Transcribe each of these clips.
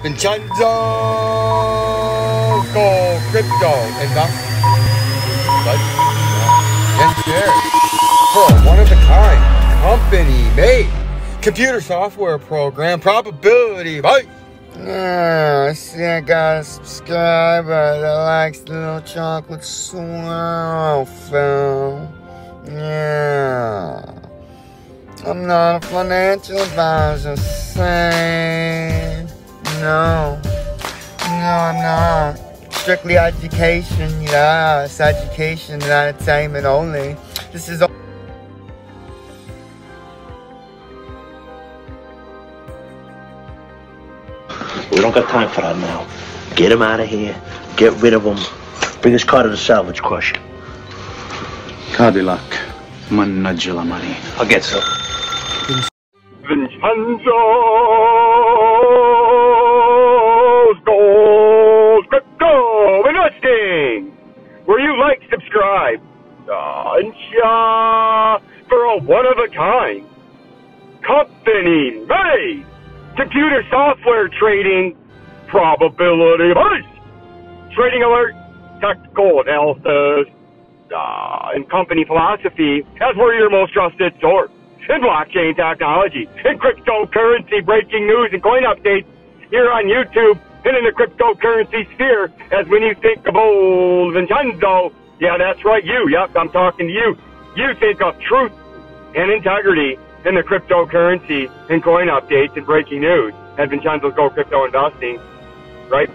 Vincenzo'S Gold Crypto Invest. And shares for a one-of-a-kind company-made computer software program. Probability, right? Yeah, I see I got a subscriber that likes the little chocolate swirl film. Yeah. I'm not a financial advisor, saying no, I'm not. Strictly education, yeah, it's education and entertainment only. This is We don't got time for that now. Get him out of here. Get rid of him. Bring his car to the salvage crush. Cadillac. Managila money. I'll get some. Vincenzo'S Gold Crypto Investing, where you like, subscribe, and for a one-of-a-kind company-made computer software trading probability-based trading alert, technical analysis, and company philosophy as we're your most trusted source in blockchain technology, in cryptocurrency breaking news and coin updates here on YouTube and in the cryptocurrency sphere. As when you think of old Vincenzo, yeah, that's right, you, yep, I'm talking to you. You think of truth and integrity in the cryptocurrency and coin updates and breaking news at Vincenzo's Go Crypto Investing, right?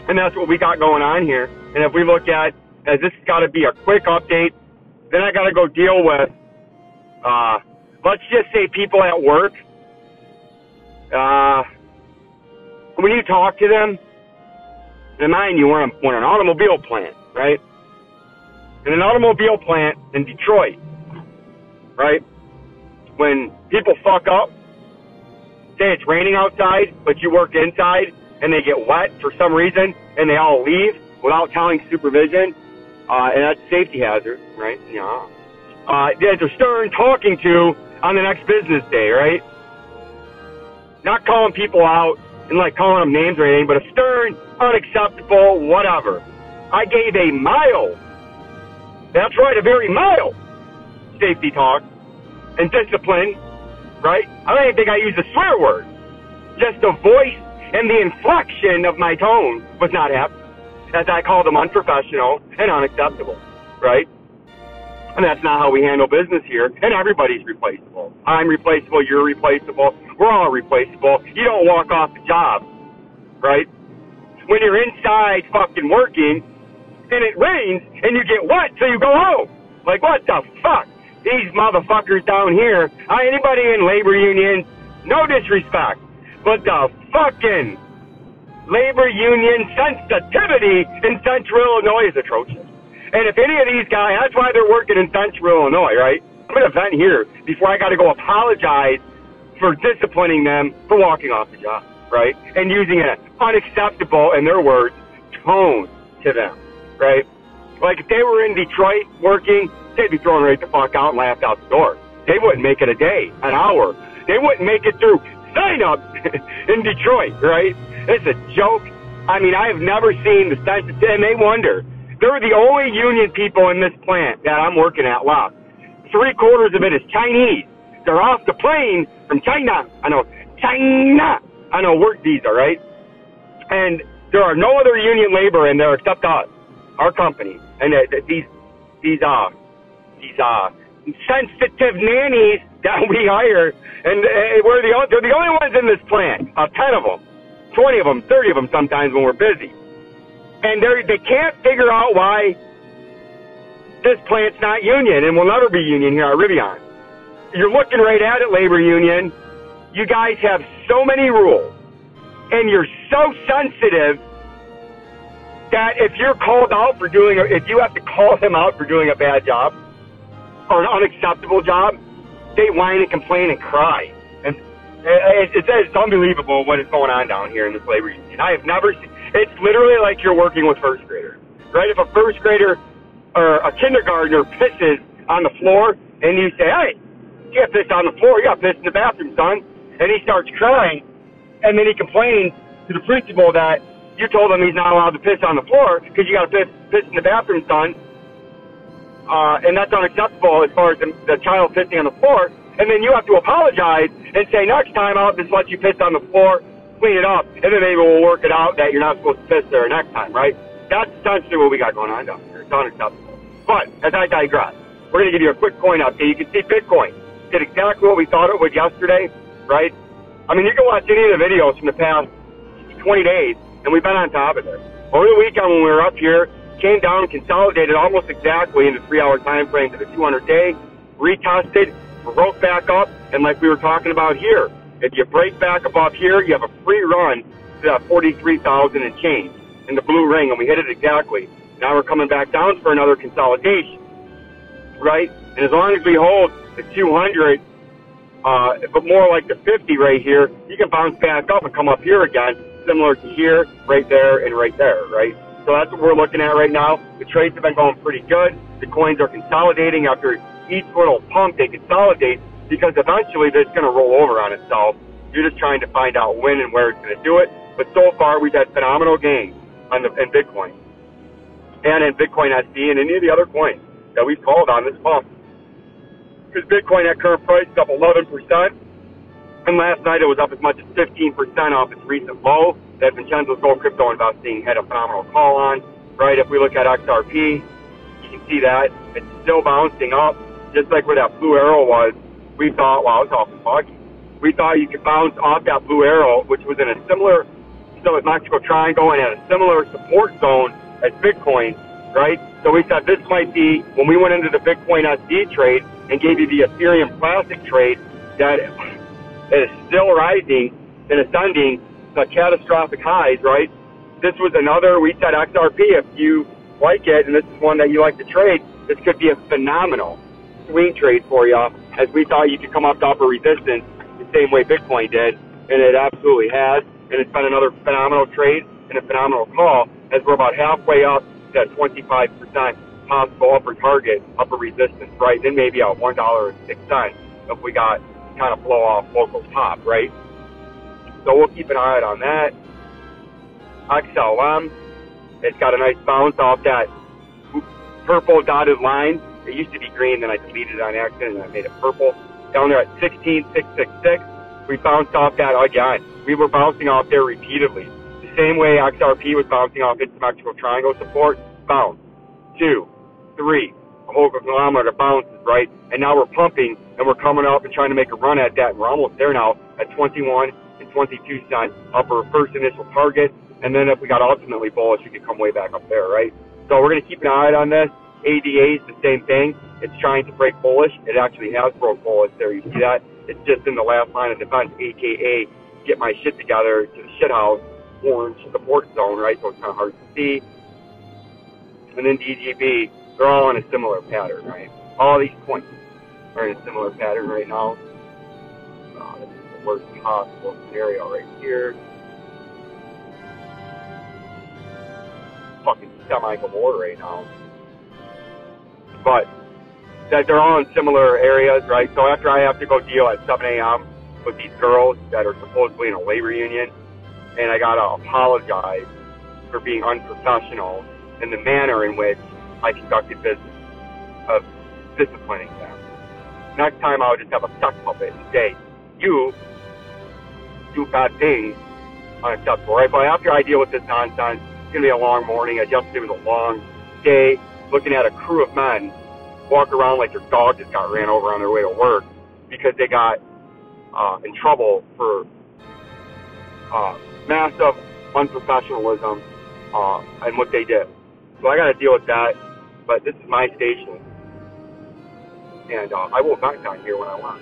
And that's what we got going on here. And if we look at, as this has got to be a quick update, then I got to go deal with, let's just say people at work, when you talk to them, and mind you, we're an automobile plant, right? In an automobile plant in Detroit, right? When people fuck up, say it's raining outside, but you work inside, and they get wet for some reason, and they all leave without telling supervision, and that's a safety hazard, right? Yeah. There's a stern talking to on the next business day, right? Not calling people out and like calling them names or anything, but a stern, unacceptable, whatever. I gave a mild, that's right, a very mild safety talk and discipline, right? I don't even think I used a swear word. Just the voice and the inflection of my tone was not happy, as I called them unprofessional and unacceptable, right? And that's not how we handle business here. And everybody's replaceable. I'm replaceable. You're replaceable. We're all replaceable. You don't walk off the job, right? When you're inside fucking working and it rains and you get wet so you go home. Like, what the fuck? These motherfuckers down here, anybody in labor unions, no disrespect, but the fucking labor union sensitivity in Central Illinois is atrocious. And if any of these guys, that's why they're working in Central Illinois, right? I'm going to vent here before I got to go apologize for disciplining them for walking off the job, right? And using an unacceptable, in their words, tone to them, right? Like if they were in Detroit working, they'd be thrown right the fuck out and laughed out the door. They wouldn't make it a day, an hour. They wouldn't make it through sign-ups in Detroit, right? It's a joke. I mean, I have never seen the sensitivity, and they wonder. They're the only union people in this plant that I'm working at left. 3/4 of it is Chinese. They're off the plane from China. China. I know, work visa, right? And there are no other union labor in there except us, our company. And these sensitive nannies that we hire, and they're the only ones in this plant. 10 of them, 20 of them, 30 of them sometimes when we're busy. And they can't figure out why this plant's not union and will never be union here at Rivian. You're looking right at it, labor union. You guys have so many rules, and you're so sensitive that if you're called out for if you have to call them out for doing a bad job or an unacceptable job, they whine and complain and cry. And it's unbelievable what is going on down here in this labor union. I have never seen. It's literally like you're working with first graders, right? If a first grader or a kindergartner pisses on the floor and you say, hey, you got pissed on the floor, you got pissed in the bathroom, son, and he starts crying, and then he complains to the principal that you told him he's not allowed to piss on the floor because you got to piss in the bathroom, son. And that's unacceptable as far as the child pissing on the floor. And then you have to apologize and say, next time I'll just let you piss on the floor, clean it up, and then maybe we'll work it out that you're not supposed to piss there next time, right? That's essentially what we got going on down here. It's unacceptable. But, as I digress, we're going to give you a quick coin update. You can see Bitcoin did exactly what we thought it would yesterday, right? I mean, you can watch any of the videos from the past 20 days, and we've been on top of it. Over the weekend when we were up here, came down and consolidated almost exactly in the 3-hour time frame to the 200-day, retested, broke back up, and like we were talking about here, if you break back above here, you have a free run to that 43,000 and change in the blue ring, and we hit it exactly. Now we're coming back down for another consolidation, right? And as long as we hold the 200, but more like the 50 right here, you can bounce back up and come up here again, similar to here, right there, and right there, right? So that's what we're looking at right now. The trades have been going pretty good. The coins are consolidating after each little pump. They consolidate because eventually it's going to roll over on itself. You're just trying to find out when and where it's going to do it. But so far, we've had phenomenal gains in Bitcoin and in Bitcoin SD and any of the other coins that we've called on this pump. Because Bitcoin at current price is up 11%. And last night it was up as much as 15% off its recent low that Vincenzo'S Gold Crypto Investing had a phenomenal call on, right? If we look at XRP, you can see that it's still bouncing up, just like where that blue arrow was. We thought, wow, it's awful foggy. We thought you could bounce off that blue arrow, which was in a similar, Mexico triangle and at a similar support zone as Bitcoin, right? So we thought this might be, when we went into the Bitcoin SD trade and gave you the Ethereum Classic trade, that is still rising and ascending to catastrophic highs, right? This was another, we said XRP, if you like it, and this is one that you like to trade, this could be a phenomenal swing trade for you, as we thought you could come up to upper resistance the same way Bitcoin did, and it absolutely has, and it's been another phenomenal trade and a phenomenal call, as we're about halfway up to that 25% possible upper target, upper resistance, right? Then maybe at $1.06 if we got kind of blow off local top, right? So we'll keep an eye out on that. XLM, it's got a nice bounce off that purple dotted line. It used to be green, then I deleted it on accident and I made it purple. Down there at 16,666, we bounced off that again. We were bouncing off there repeatedly. The same way XRP was bouncing off its symmetrical triangle support, bounce. 2, 3, a whole kilometer bounces, right? And now we're pumping and we're coming up and trying to make a run at that. And we're almost there now at 21 and 22 cents upper first initial target. And then if we got ultimately bullish, we could come way back up there, right? So we're going to keep an eye on this. ADA is the same thing. It's trying to break bullish. It actually has broke bullish there. You see that? It's just in the last line of defense, AKA get my shit together to the shit house, orange support zone, right? So it's kind of hard to see. And then DGB, they're all in a similar pattern, right? All these points are in a similar pattern right now. This is the worst possible scenario right here. Fucking semi-global right now. But that they're all in similar areas, right? So after I have to go deal at 7 a.m. with these girls that are supposedly in a labor union, and I gotta apologize for being unprofessional in the manner in which I conducted business, of disciplining them. Next time I would just have a sex puppet and say, you do bad things, unacceptable, right? But after I deal with this nonsense, it's gonna be a long morning. Yesterday was a long day, looking at a crew of men walk around like their dog just got ran over on their way to work because they got in trouble for massive unprofessionalism and what they did. So I got to deal with that, but this is my station, and I will vent on here when I want.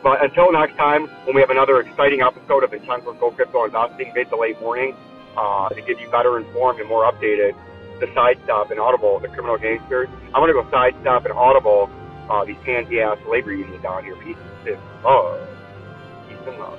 But until next time, when we have another exciting episode of Vincenzo'S Gold Crypto Investing mid to late morning, to get you better informed and more updated, the sidestep and Audible, the criminal gangsters. I'm going to go sidestep and Audible these pansy-ass labor unions down here. Peace and love. Peace and love.